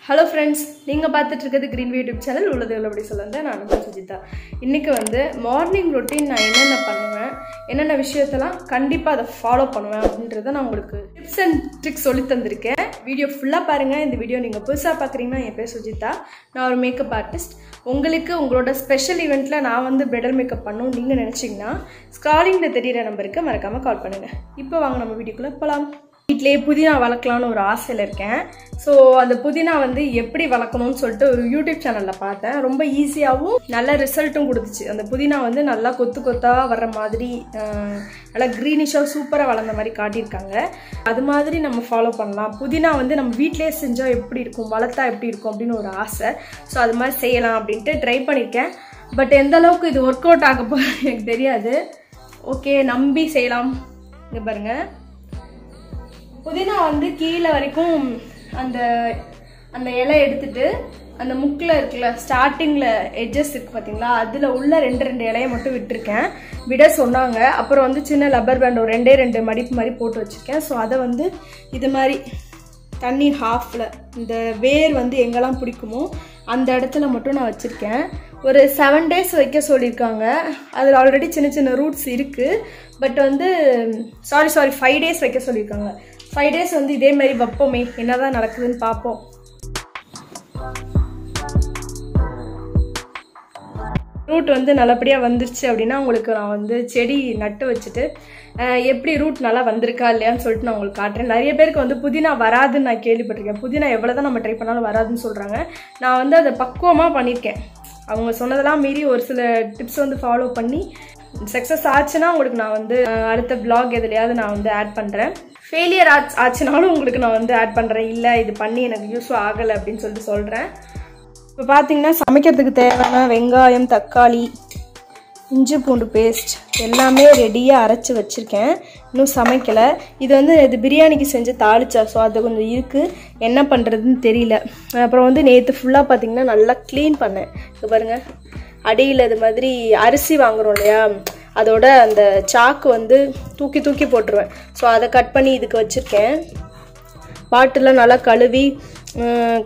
Hello friends, நீங்க பார்த்துட்டு இருக்கிறது greeenway YouTube channel உள்ளதுல அப்படி சொல்லுங்க நான் தான் சுஜிதா. இன்னைக்கு வந்து மார்னிங் ரொட்டீன் நான் என்னென்ன பண்ணுவேன், என்னென்ன விஷயத்தலாம் கண்டிப்பா அத ஃபாலோ பண்ணுவேன் அப்படின்றத நான் உங்களுக்கு டிப்ஸ் அண்ட் ட்ரிக்ஸ் சொல்லி தந்திருக்கேன். வீடியோ ஃபுல்லா பாருங்க. இந்த வீடியோ நீங்க புதுசா பார்க்கறீங்கன்னா என் பேர் சுஜிதா. நான் ஒரு மேக்கப் ஆர்டிஸ்ட். உங்களுக்கு உங்களோட ஸ்பெஷல் ஈவென்ட்ல நான் வந்து பிரைடல் மேக்கப் பண்ணனும் நீங்க நினைச்சீங்கன்னா ஸ்க்ராலிங்ல தெரியுற நம்பருக்கு மறக்காம கால் பண்ணுங்க. இப்போ வாங்க நம்ம வீடியோக்குள்ள போலாம். வீட்லயே புதினா வளர்க்கலாம்னு ஒரு ஆசையில இருக்கேன். ஸோ அந்த புதினா வந்து எப்படி வளர்க்கணும்னு சொல்லிட்டு ஒரு யூடியூப் சேனல்ல பார்த்தேன். ரொம்ப ஈஸியாகவும் நல்ல ரிசல்ட்டும் கொடுத்துச்சு. அந்த புதினா வந்து நல்லா கொத்து கொத்தா வர்ற மாதிரி நல்லா க்ரீனிஷாக சூப்பராக வளர்ந்த மாதிரி காட்டியிருக்காங்க. அது மாதிரி நம்ம ஃபாலோ பண்ணலாம். புதினா வந்து நம்ம வீட்லேயே செஞ்சால் எப்படி இருக்கும், வளர்த்தா எப்படி இருக்கும் அப்படின்னு ஒரு ஆசை. ஸோ அது மாதிரி செய்யலாம் அப்படின்ட்டு ட்ரை பண்ணியிருக்கேன். பட் எந்த அளவுக்கு இது ஒர்க் அவுட் ஆக போகுது எனக்கு தெரியாது. ஓகே, நம்பி செய்யலாம். இங்கே பாருங்க, புதினா வந்து கீழே வரைக்கும் அந்த அந்த இலை எடுத்துட்டு அந்த முக்கில் இருக்குல்ல, ஸ்டார்டிங்கில் எட்ஜஸ் இருக்குது பார்த்தீங்களா, அதில் உள்ள ரெண்டு இலையை மட்டும் விட்டுருக்கேன். விட சொன்னாங்க. அப்புறம் வந்து சின்ன லப்பர் பேண்ட் ஒரு ரெண்டு மடிப்பு மாதிரி போட்டு வச்சுருக்கேன். ஸோ அதை வந்து இது மாதிரி தண்ணி ஹாஃபில் இந்த வேர் வந்து எங்கெல்லாம் பிடிக்குமோ அந்த இடத்துல மட்டும் நான் வச்சுருக்கேன். ஒரு 7 days வைக்க சொல்லியிருக்காங்க. அதில் ஆல்ரெடி சின்ன சின்ன ரூட்ஸ் இருக்குது. பட் வந்து சாரி 5 days வைக்க சொல்லியிருக்காங்க. 5 days வந்து இதே மாதிரி வைப்போமே, என்னதான் நடக்குதுன்னு பார்ப்போம். ரூட் வந்து நல்லபடியாக வந்துருச்சு அப்படின்னா உங்களுக்கு நான் வந்து செடி நட்டு வச்சுட்டு எப்படி ரூட் நல்லா வந்திருக்கா இல்லையான்னு சொல்லிட்டு நான் உங்களுக்கு காட்டுறேன். நிறைய பேருக்கு வந்து புதினா வராதுன்னு நான் கேள்விப்பட்டிருக்கேன். புதினா எவ்வளோ தான் நம்ம ட்ரை பண்ணாலும் வராதுன்னு சொல்கிறாங்க. நான் வந்து அதை பக்குவமாக பண்ணியிருக்கேன். அவங்க சொன்னதெல்லாம் மீறி ஒரு சில டிப்ஸ் வந்து ஃபாலோ பண்ணி சக்ஸஸ் ஆச்சுன்னா உங்களுக்கு நான் வந்து அடுத்த vlog எதுலையாவது நான் வந்து ஆட் பண்ணுறேன். ஃபெயிலியர் ஆச்சுனாலும் உங்களுக்கு நான் வந்து ஆட் பண்ணுறேன். இல்லை இது பண்ணி எனக்கு யூஸ் ஆகலை அப்படின்னு சொல்லிட்டு சொல்கிறேன். இப்போ பார்த்தீங்கன்னா சமைக்கிறதுக்கு தேவையான வெங்காயம், தக்காளி, இஞ்சி பூண்டு பேஸ்ட் எல்லாமே ரெடியாக அரைச்சி வச்சுருக்கேன். இன்னும் சமைக்கலை. இது வந்து இது பிரியாணிக்கு செஞ்சு தாளிச்சா, ஸோ அது கொஞ்சம் இருக்குது. என்ன பண்ணுறதுன்னு தெரியல. அப்புறம் வந்து நேற்று ஃபுல்லாக பார்த்தீங்கன்னா நல்லா க்ளீன் பண்ணேன். இது பாருங்கள், அடியில் இது மாதிரி அரிசி வாங்குகிறோம் இல்லையா, அதோட அந்த சாக்கு வந்து தூக்கி போட்டுருவேன். ஸோ அதை கட் பண்ணி இதுக்கு வச்சுருக்கேன். பாட்டிலாம் நல்லா கழுவி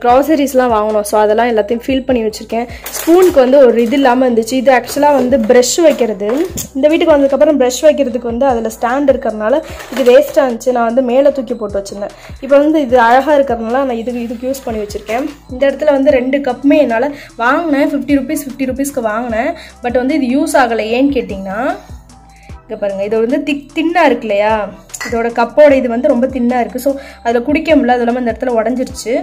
க்ராசரிஸ்லாம் வாங்கணும். ஸோ அதெல்லாம் எல்லாத்தையும் ஃபில் பண்ணி வச்சுருக்கேன். ஸ்பூனுக்கு வந்து ஒரு இது இல்லாமல் இருந்துச்சு. இது ஆக்சுவலாக வந்து ப்ரஷ் வைக்கிறது. இந்த வீட்டுக்கு வந்ததுக்கப்புறம் ப்ரஷ் வைக்கிறதுக்கு வந்து அதில் ஸ்டாண்ட் இருக்கிறதுனால இது வேஸ்ட்டாக இருந்துச்சு. நான் வந்து மேலே தூக்கி போட்டு வச்சுருந்தேன். இப்போ வந்து இது அழகாக இருக்கிறதுனால நான் இதுக்கு யூஸ் பண்ணி வச்சுருக்கேன். இந்த இடத்துல வந்து 2 கப்புமே என்னால் வாங்கினேன். 50 rupeesக்கு வாங்கினேன். பட் வந்து இது யூஸ் ஆகலை. ஏன்னு கேட்டிங்கன்னா இங்கே பாருங்கள், இது வந்து தின்னாக இருக்கு இல்லையா, இதோட கப்போட இது வந்து ரொம்ப தின்னாக இருக்குது. ஸோ அதில் குடிக்க முடியல. அது இல்லாமல் இந்த இடத்துல உடஞ்சிருச்சு.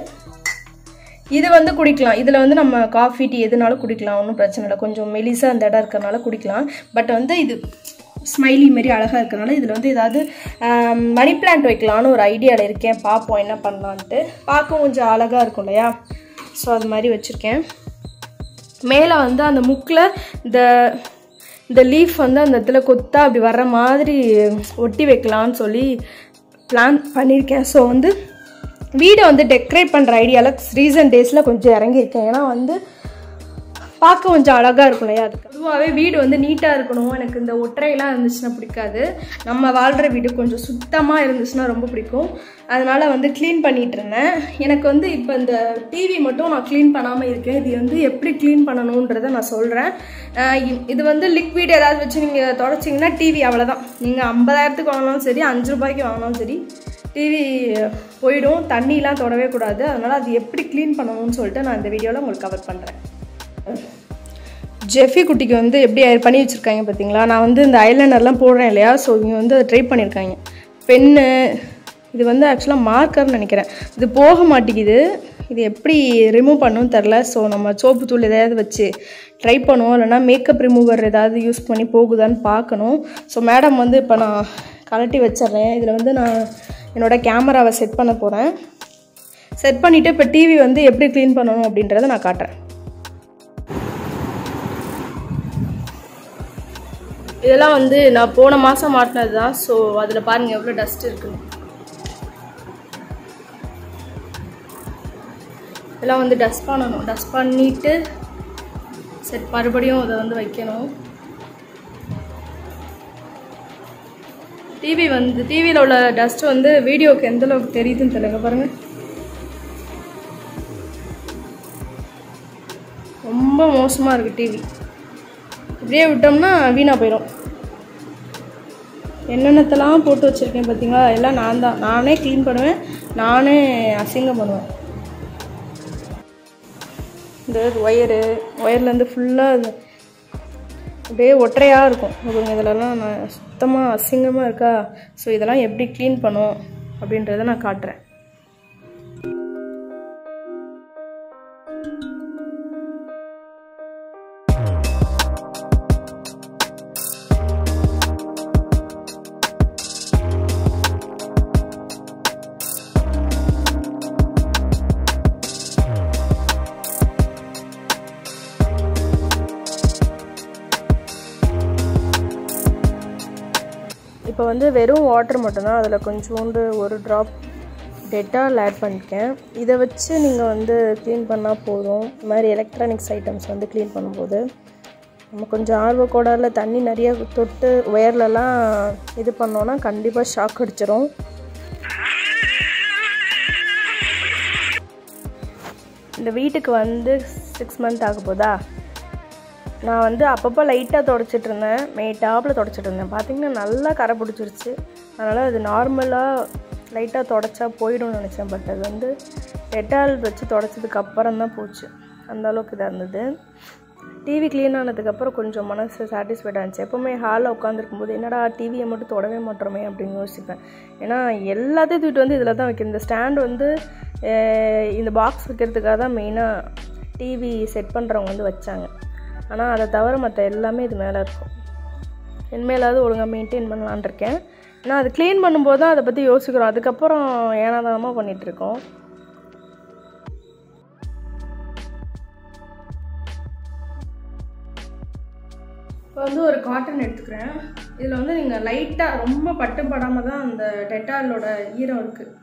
இது வந்து குடிக்கலாம். இதில் வந்து நம்ம காஃபி டீ எதுனாலும் குடிக்கலாம், ஒன்றும் பிரச்சனை இல்லை. கொஞ்சம் மெலிசாக அந்த இடம் இருக்கிறனால குடிக்கலாம். பட் வந்து இது ஸ்மைலி மாரி அழகாக இருக்கிறனால இதில் வந்து ஏதாவது மணி பிளான்ட் வைக்கலான்னு ஒரு ஐடியாவில் இருக்கேன். பார்ப்போம் என்ன பண்ணலான்ட்டு. பார்க்க கொஞ்சம் அழகாக இருக்கும் இல்லையா, ஸோ அது மாதிரி வச்சுருக்கேன். மேலே வந்து அந்த முக்கில் இந்த லீஃப் வந்து அந்த இடத்துல கொத்தா அப்படி வர்ற மாதிரி ஒட்டி வைக்கலான்னு சொல்லி பிளான் பண்ணியிருக்கேன். ஸோ வந்து வீடை வந்து டெக்கரேட் பண்ணுற ஐடியாவில் ரீசன்ட் டேஸில் கொஞ்சம் இறங்கியிருக்கேன். ஏன்னா வந்து பார்க்க கொஞ்சம் அழகாக இருக்கும் இல்லையா. அதுக்கு பொதுவாகவே வீடு வந்து நீட்டாக இருக்கணும். எனக்கு இந்த ஒற்றையெல்லாம் இருந்துச்சுன்னா பிடிக்காது. நம்ம வாழ்கிற வீடு கொஞ்சம் சுத்தமாக இருந்துச்சுன்னா ரொம்ப பிடிக்கும். அதனால் வந்து க்ளீன் பண்ணிகிட்டு இருந்தேன். எனக்கு வந்து இப்போ இந்த டிவி மட்டும் நான் க்ளீன் பண்ணாமல் இருக்கேன். இது வந்து எப்படி க்ளீன் பண்ணணுன்றதை நான் சொல்கிறேன். இது வந்து லிக்விட் ஏதாவது வச்சு நீங்கள் தொடச்சிங்கன்னா டிவி அவ்வளோதான். நீங்கள் 50,000க்கு வாங்கினாலும் சரி, 5 ரூபாய்க்கு வாங்கினாலும் சரி, டிவி போயிடும். தண்ணியெலாம் தொடவே கூடாது. அதனால் அது எப்படி க்ளீன் பண்ணணும்னு சொல்லிட்டு நான் இந்த வீடியோவில் உங்களுக்கு கவர் பண்ணுறேன். ஜெஃபி குட்டிக்கு வந்து எப்படி பண்ணி வச்சுருக்காங்க பார்த்தீங்களா. நான் வந்து இந்த ஐலைனர்லாம் போடுறேன் இல்லையா, ஸோ இங்கே வந்து அதை ட்ரை பண்ணியிருக்காங்க. பென்னு இது வந்து ஆக்சுவலாக மார்க்கர்னு நினைக்கிறேன். இது போக மாட்டேங்குது. இது எப்படி ரிமூவ் பண்ணணும்னு தெரில. ஸோ நம்ம சோப்பு தூள் எதாவது வச்சு ட்ரை பண்ணுவோம். இல்லைனா மேக்கப் ரிமூவர் ஏதாவது யூஸ் பண்ணி போகுதான்னு பார்க்கணும். ஸோ மேடம் வந்து இப்போ நான் கலட்டி வச்சிட்றேன். இதில் வந்து நான் என்னோடய கேமராவை செட் பண்ண போகிறேன். செட் பண்ணிவிட்டு இப்போ டிவி வந்து எப்படி க்ளீன் பண்ணணும் அப்படின்றத நான் காட்டுறேன். இதெல்லாம் வந்து நான் போன மாதம் மாட்டினது தான். ஸோ அதில் பாருங்கள் எவ்வளோ டஸ்ட் இருக்குன்னு. இதெல்லாம் வந்து டஸ்ட் பண்ணணும். டஸ்ட் பண்ணிவிட்டு மறுபடியும் அதை வந்து வைக்கணும். டிவியில் உள்ள டஸ்ட் வந்து வீடியோக்கு எந்த அளவுக்கு தெரியுதுன்னு தெரியல. பாருங்கள், ரொம்ப மோசமாக இருக்குது டிவி. இப்படியே விட்டோம்னா வீணாக போயிடும். என்னென்னத்தெல்லாம் போட்டு வச்சுருக்கேன் பார்த்தீங்களா? எல்லாம் நானே க்ளீன் பண்ணுவேன், நானே அசிங்கம் பண்ணுவேன். இந்த ஒயர்லேருந்து ஃபுல்லாக அப்படியே ஒற்றையாக இருக்கும். இதிலலாம் நான் சுத்தமாக அசிங்கமாக இருக்கா. ஸோ இதெல்லாம் எப்படி க்ளீன் பண்ணும் அப்படின்றத நான் காட்டுறேன். இப்போ வந்து வெறும் வாட்டர் மட்டும்தான், அதில் கொஞ்சோண்டு ஒரு ட்ராப் டெட்டால் ஆட் பண்ணியிருக்கேன். இதை வச்சு நீங்கள் வந்து க்ளீன் பண்ணால் போதும். இந்த மாதிரி எலக்ட்ரானிக்ஸ் ஐட்டம்ஸ் வந்து க்ளீன் பண்ணும்போது நம்ம கொஞ்சம் ஆர்வக்கோடாரில் தண்ணி நிறைய தொட்டு ஒயர்லலாம் இது பண்ணோன்னா கண்டிப்பாக ஷாக் அடிச்சிடும். இந்த வீட்டுக்கு வந்து 6 மந்த் ஆக போதா. நான் வந்து அப்பப்போ லைட்டாக தொடச்சிட்டு இருந்தேன், டாப்பில் தொடச்சிட்டு இருந்தேன். பார்த்திங்கன்னா நல்லா கரை பிடிச்சிருச்சு. அதனால் அது நார்மலாக லைட்டாக தொடச்சா போயிடும்னு நினச்சேன். பட் அது வந்து டெட்டால் வச்சு தொடச்சதுக்கு அப்புறம் தான் போச்சு. அந்த அளவுக்கு இதாக இருந்தது. டிவி க்ளீன் ஆனதுக்கப்புறம் கொஞ்சம் மனசு சாட்டிஸ்ஃபைடாக இருந்துச்சு. எப்போவுமே ஹாலில் உட்காந்துருக்கும்போது என்னடா டிவியை மட்டும் தொடவே மாட்டோமே அப்படின்னு யோசிப்பேன். ஏன்னா எல்லாத்தையும் தூக்கிட்டு வந்து இதில் தான் வைக்கிறேன். இந்த ஸ்டாண்ட் வந்து இந்த பாக்ஸ் வைக்கிறதுக்காக தான் மெயினாக டிவி செட் பண்ணுறவங்க வந்து வச்சாங்க. ஆனால் அதை தவிர மற்ற எல்லாமே இது மேலே இருக்கும். இனிமேலாவது ஒழுங்காக மெயின்டைன் பண்ணலான் இருக்கேன். ஏன்னா அது க்ளீன் பண்ணும்போது தான் அதை பற்றி யோசிக்கிறோம். அதுக்கப்புறம் ஏனாதானமாக பண்ணிகிட்ருக்கோம். இப்போ வந்து ஒரு காட்டன் எடுத்துக்கிறேன். இதில் வந்து நீங்கள் லைட்டாக ரொம்ப பட்டுப்படாமல் தான் அந்த டெட்டாலோட ஈரம் இருக்குது.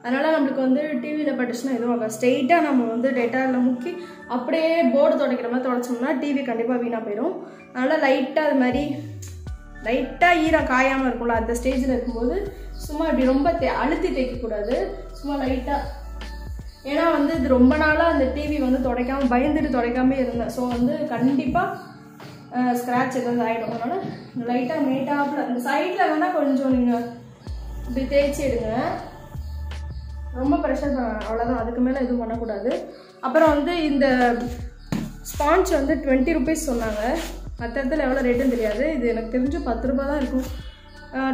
அதனால் நம்மளுக்கு வந்து டிவியில் பட்டுச்சுன்னா எதுவும் ஆகாது. ஸ்ட்ரெயிட்டாக நம்ம வந்து டெட்டாலில் முக்கி அப்படியே போர்டு துடைக்கிற மாதிரி துடைச்சோம்னா டிவி கண்டிப்பாக வீணாக போயிடும். அதனால் லைட்டாக அது மாதிரி லைட்டாக ஈரம் காயாமல் இருக்கும்ல, அந்த ஸ்டேஜில் இருக்கும்போது சும்மா இப்படி ரொம்ப அழுத்தி தேய்க்கக்கூடாது, சும்மா லைட்டாக. ஏன்னா வந்து இது ரொம்ப நாளாக அந்த டிவி வந்து துடைக்காமல் பயந்துட்டு துடைக்காமே இருந்தேன். ஸோ வந்து கண்டிப்பாக ஸ்க்ராட்ச் எதாவது ஆகிடும். அதனால் லைட்டாக மேட்டாப்பில் அந்த சைடில் வேணால் கொஞ்சம் நீங்கள் இப்படி தேய்ச்சி எடுங்க. ரொம்ப ப்ரெஷர் பண்ண அவ்வளோதான், அதுக்கு மேலே எதுவும் பண்ணக்கூடாது. அப்புறம் வந்து இந்த ஸ்பாஞ்ச் வந்து 20 ருபீஸ் சொன்னாங்க. மற்ற இடத்துல எவ்வளோ ரேட்டுன்னு தெரியாது. இது எனக்கு தெரிஞ்சு 10 ரூபா தான் இருக்கும்.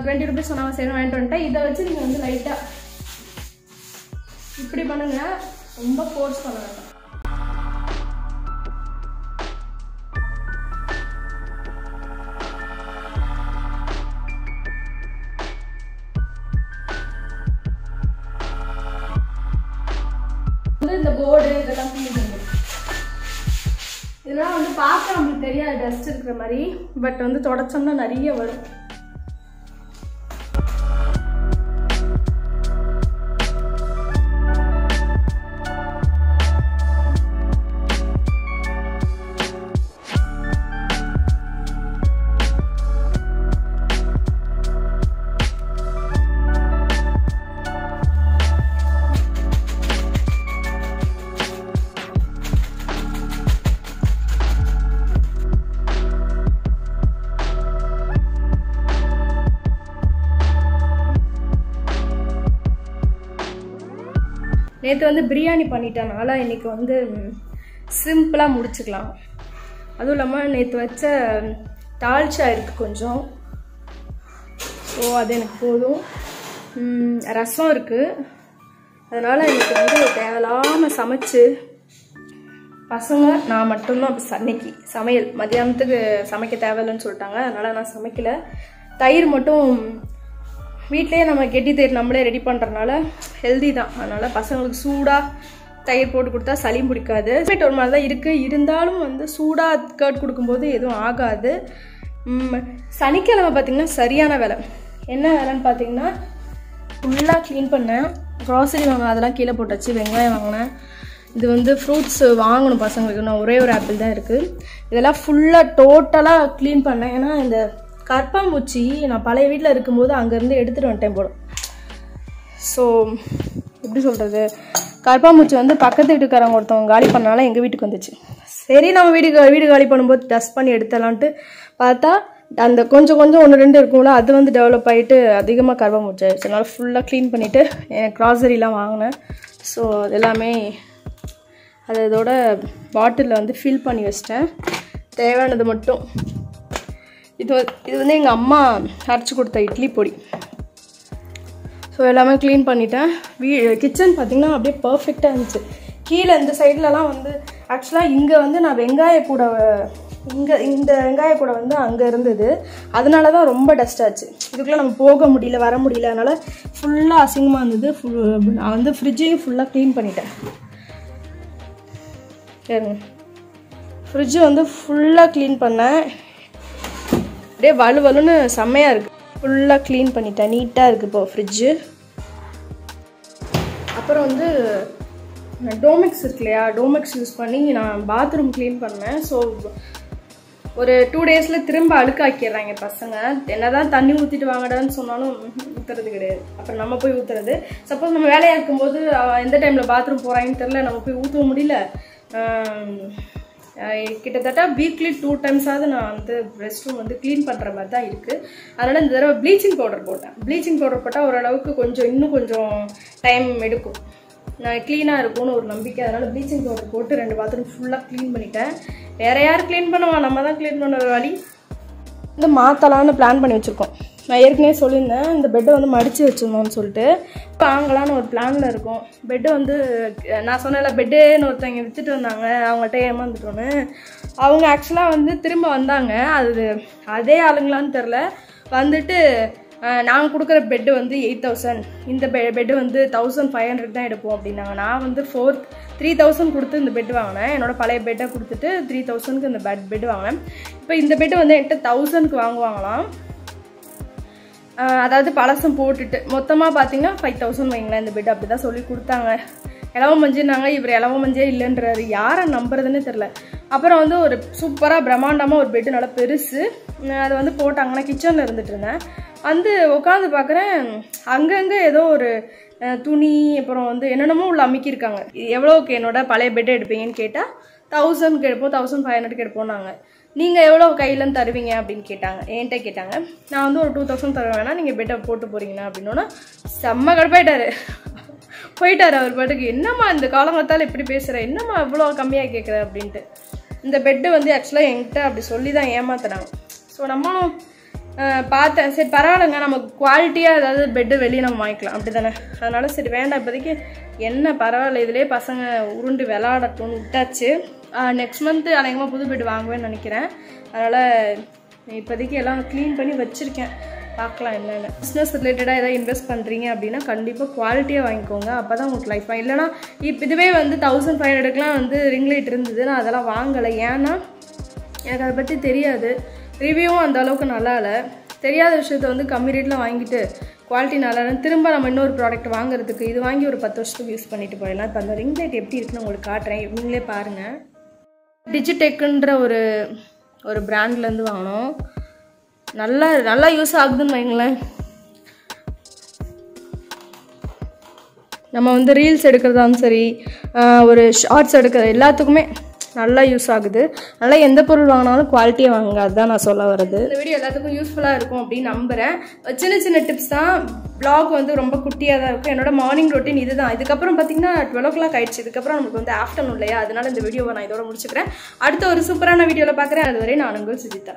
20 ருபீஸ் சொன்னாங்க. சரி வாங்கிட்டு வந்துட்டேன். இதை வச்சு நீங்கள் வந்து லைட்டாக இப்படி பண்ணுங்கள், ரொம்ப ஃபோர்ஸ் பண்ண வேண்டாம். இந்த போர்டு இதெல்லாம் க்ளீன் பண்ணுவோம். இதெல்லாம் வந்து பார்க்க நம்மளுக்கு தெரியாது டஸ்ட் இருக்கிற மாதிரி, பட் வந்து தொடச்சோம்னா நிறைய வரும். நேற்று வந்து பிரியாணி பண்ணிட்டனால இன்றைக்கி வந்து சிம்பிளாக முடிச்சுக்கலாம். அதுவும் இல்லாமல் நேற்று வச்ச தால்ச்சா இருக்குது கொஞ்சம், ஸோ அது எனக்கு போதும். ரசம் இருக்குது. அதனால் இன்றைக்கி வந்து தேவையில்லாமல் சமைச்சு பசங்க நான் மட்டும்தான் அன்னைக்கு சமையல். மதியானத்துக்கு சமைக்க தேவையில்லைன்னு சொல்லிட்டாங்க, அதனால் நான் சமைக்கலை. தயிர் மட்டும் வீட்டிலேயே நம்ம கெட்டி தயிர் நம்மளே ரெடி பண்ணுறதுனால ஹெல்தி தான். அதனால் பசங்களுக்கு சூடாக தயிர் போட்டு கொடுத்தா சளி பிடிக்காது. ஒரு மாதிரி தான் இருக்குது. இருந்தாலும் வந்து சூடாக கர்ட் கொடுக்கும்போது எதுவும் ஆகாது. சனிக்கிழமை பார்த்திங்கன்னா சரியான வேலை. என்ன வேலைன்னு பார்த்தீங்கன்னா ஃபுல்லாக க்ளீன் பண்ணேன். க்ராசரி வாங்கினேன், அதெல்லாம் கீழே போட்டாச்சு. வெங்காயம் வாங்கினேன். இது வந்து ஃப்ரூட்ஸ் வாங்கணும் பசங்களுக்கு. நான் ஒரே ஒரு ஆப்பிள் தான் இருக்குது. இதெல்லாம் ஃபுல்லாக டோட்டலாக க்ளீன் பண்ணேன். ஏன்னா இந்த கற்பாம்பூச்சி நான் பழைய வீட்டில் இருக்கும்போது அங்கேருந்து எடுத்துகிட்டு வந்துட்டேன் போல. ஸோ எப்படி சொல்கிறது, கற்பாம்பூச்சி வந்து பக்கத்து வீட்டுக்காரங்க ஒருத்தவங்க காலி பண்ணாலும் எங்கள் வீட்டுக்கு வந்துச்சு. சரி நம்ம வீடு காலி பண்ணும்போது டஸ்ட் பண்ணி எடுத்துடலான்ட்டு பார்த்தா அந்த கொஞ்சம் ஒன்று ரெண்டு இருக்கும்ல அது வந்து டெவலப் ஆகிட்டு அதிகமாக கர்வம் முடிச்சாச்சு. அதனால் ஃபுல்லாக க்ளீன் பண்ணிவிட்டு க்ராசரிலாம் வாங்கினேன். ஸோ அது எல்லாமே அது இதோட பாட்டிலில் வந்து ஃபில் பண்ணி வச்சிட்டேன். தேவையானது மட்டும் இது வந்து எங்கள் அம்மா அரைச்சி கொடுத்த இட்லி பொடி. ஸோ எல்லாமே க்ளீன் பண்ணிட்டேன். கிச்சன் பார்த்திங்கன்னா அப்படியே பர்ஃபெக்டாக இருந்துச்சு. கீழே இந்த சைட்லலாம் வந்து ஆக்சுவலாக இங்கே வந்து நான் இந்த வெங்காய கூட வந்து அங்கே இருந்தது. அதனால தான் ரொம்ப டஸ்ட் ஆச்சு. இதுக்குள்ளே நம்ம போக முடியல வர முடியல. அதனால் ஃபுல்லாக அசிங்கமாக இருந்தது. நான் வந்து ஃப்ரிட்ஜையும் ஃபுல்லாக க்ளீன் பண்ணிட்டேன். சரிங்க, ஃப்ரிட்ஜு வந்து ஃபுல்லாக க்ளீன் பண்ணேன். அப்படியே வலுன்னு செம்மையாக இருக்குது. ஃபுல்லாக க்ளீன் பண்ணிட்டேன். நீட்டாக இருக்குது இப்போ ஃப்ரிட்ஜு. அப்புறம் வந்து டோமெக்ஸ் இருக்கு இல்லையா, டோமெக்ஸ் யூஸ் பண்ணி நான் பாத்ரூம் க்ளீன் பண்ணேன். ஸோ ஒரு 2 டேஸில் திரும்ப அழுக்காக்கிடுறாங்க பசங்க. என்னதான் தண்ணி ஊற்றிட்டு வாங்கடான்னு சொன்னாலும் ஊற்றுறது கிடையாது. அப்புறம் நம்ம போய் ஊற்றுறது. சப்போஸ் நம்ம வேலையாக இருக்கும்போது எந்த டைமில் பாத்ரூம் போகிறாங்கன்னு தெரில, நம்ம போய் ஊற்றவும் முடியல. கிட்டத்தட்ட வீக்லி 2 டைம்ஸாவது நான் வந்து ரெஸ்ட் ரூம் வந்து க்ளீன் பண்ணுற மாதிரி தான் இருக்குது. அதனால் இந்த தடவை ப்ளீச்சிங் பவுடர் போட்டேன். ப்ளீச்சிங் பவுடர் போட்டால் ஓரளவுக்கு இன்னும் கொஞ்சம் டைம் எடுக்கும், நான் க்ளீனாக இருக்கும்னு ஒரு நம்பிக்கை. அதனால் ப்ளீச்சிங் பவுடர் போட்டு 2 பாத்ரூம் ஃபுல்லாக க்ளீன் பண்ணிட்டேன். வேறு யார் க்ளீன் பண்ணுவா, நம்ம தான் க்ளீன் பண்ணுற வழி. வந்து மாற்றலான்னு பிளான் பண்ணி வச்சுருக்கோம். நான் ஏற்கனவே சொல்லியிருந்தேன் இந்த பெட்டை வந்து மடித்து வச்சுருந்தோம்னு சொல்லிட்டு. இப்போ வாங்கலான்னு ஒரு பிளானில் இருக்கும். பெட்டு வந்து நான் சொன்னேன்ல, பெட்டுன்னு ஒருத்தவங்க விற்றுட்டு வந்தாங்க, அவங்கள்ட்ட ஏமாந்துட்டோன்னு. அவங்க ஆக்சுவலாக வந்து திரும்ப வந்தாங்க. அதே ஆளுங்களான்னு தெரில. வந்துட்டு நாங்கள் கொடுக்குற பெட்டு வந்து 8000, இந்த பெட்டு வந்து 1500 தான் எடுப்போம் அப்படின்னாங்க. நான் வந்து 3000 கொடுத்து இந்த பெட்டு வாங்கினேன். என்னோட பழைய பெட்டை கொடுத்துட்டு 3000க்கு இந்த பெட்டு வாங்கினேன். இப்போ இந்த பெட்டு வந்து என்கிட்ட 1000க்கு வாங்குவாங்களாம். அதாவது பழசம் போட்டுட்டு மொத்தமாக பார்த்தீங்கன்னா 5000 வைங்களேன் இந்த பெட். அப்படி தான் சொல்லி கொடுத்தாங்க. இலவ மஞ்சினாங்க. இவர் இலவ மஞ்சே இல்லைன்றாரு. யாரை நம்புறதுன்னு தெரில. அப்புறம் வந்து ஒரு சூப்பராக பிரம்மாண்டமாக ஒரு பெட்டு நல்லா பெருசு அதை வந்து போட்டாங்கன்னா கிச்சனில் இருந்துட்டு இருந்தேன். வந்து உட்காந்து பார்க்குறேன், அங்கங்கே ஏதோ ஒரு துணி அப்புறம் வந்து என்னென்னமோ உள்ள அமுக்கியிருக்காங்க. எவ்வளோக்கு என்னோட பழைய பெட்டை எடுப்பீங்கன்னு கேட்டால் 1000க்கு எடுப்போம், 1500க்கு எடுப்போம்னாங்க. நீங்கள் எவ்வளோ கையிலன்னு தருவீங்க அப்படின்னு கேட்டாங்க. என்கிட்ட கேட்டாங்க. நான் வந்து ஒரு 2000 தர வேணா, நீங்கள் பெட்டை போட்டு போகிறீங்கன்னா அப்படின்னோன்னா செம்ம கடுப்பாயிட்டாரு. போயிட்டார் அவர் பாட்டுக்கு. என்னம்மா இந்த காலங்கத்தால் இப்படி பேசுகிற, என்னம்மா இவ்வளோ கம்மியாக கேட்குற அப்படின்ட்டு. இந்த பெட்டு வந்து ஆக்சுவலாக என்கிட்ட அப்படி சொல்லி தான் ஏமாத்துறாங்க. ஸோ நம்மளும் பார்த்தேன், சரி பரவாயில்லைங்க, நமக்கு குவாலிட்டியாக ஏதாவது பெட்டு வெளியே நம்ம வாங்கிக்கலாம் அப்படி தானே. அதனால் சரி வேண்டாம் இப்போதைக்கு, என்ன பரவாயில்ல இதிலே பசங்க உருண்டு விளாடட்டும்னு விட்டாச்சு. நெக்ஸ்ட் மந்த்து அநேகமாக புது பெட்டு வாங்குவேன்னு நினைக்கிறேன். அதனால் இப்போதைக்கு எல்லாம் க்ளீன் பண்ணி வச்சுருக்கேன். பார்க்கலாம் என்னென்ன. பிஸ்னஸ் ரிலேட்டடாக எதாவது இன்வெஸ்ட் பண்ணுறீங்க அப்படின்னா கண்டிப்பாக குவாலிட்டியாக வாங்கிக்கோங்க. அப்போ தான் உங்களுக்கு லைஃப் வாங்க. இல்லைனா இதுவே வந்து 1500க்குலாம் வந்து ரிங் லைட் இருந்தது. நான் அதெல்லாம் வாங்கலை. ஏன்னா எனக்கு அதை பற்றி தெரியாது. ரிவ்யூவும் அந்த அளவுக்கு நல்லா இல்லை. தெரியாத விஷயத்த வந்து கம்மி ரேட்டில் வாங்கிட்டு குவாலிட்டி நல்லா இல்லைன்னு திரும்ப நம்ம இன்னொரு ப்ராடக்ட் வாங்குறதுக்கு இது வாங்கி ஒரு 10 வருஷத்துக்கு யூஸ் பண்ணிட்டு போயிடலாம். இப்போ அந்த ரிங் லைட் எப்படி இருக்குன்னு உங்களுக்கு காட்டுறேன், நீங்களே பாருங்கள். டிஜிடெக்குன்ற ஒரு பிராண்ட்லேருந்து வாங்கினோம். நல்லா யூஸ் ஆகுதுன்னு வைங்களேன். நம்ம வந்து ரீல்ஸ் எடுக்கிறதாலும் சரி, ஒரு ஷார்ட்ஸ் எடுக்கிறது எல்லாத்துக்குமே நல்லா யூஸ் ஆகுது. நல்லா எந்த பொருள் வாங்கினாலும் குவாலிட்டியாக வாங்குங்க, அதுதான் நான் சொல்ல வர்றது. இந்த வீடியோ எல்லாத்துக்கும் யூஸ்ஃபுல்லாக இருக்கும் அப்படின்னு நம்புகிறேன். சின்ன டிப்ஸ் தான். வ்ளாக் வந்து ரொம்ப குட்டியாக தான் இருக்கும். என்னோட மார்னிங் ரொட்டீன் இது தான். இதுக்கப்புறம் பார்த்தீங்கன்னா 12 o'clock ஆயிடுச்சு. இதுக்கப்புறம் நமக்கு வந்து ஆஃப்டர்நூன் இல்லையா, அதனால இந்த வீடியோவை நான் இதோட முடிச்சுக்கிறேன். அடுத்த ஒரு சூப்பரான வீடியோவில் பார்க்குறேன். அதுவரை நான் உங்கள் சுஜிதா.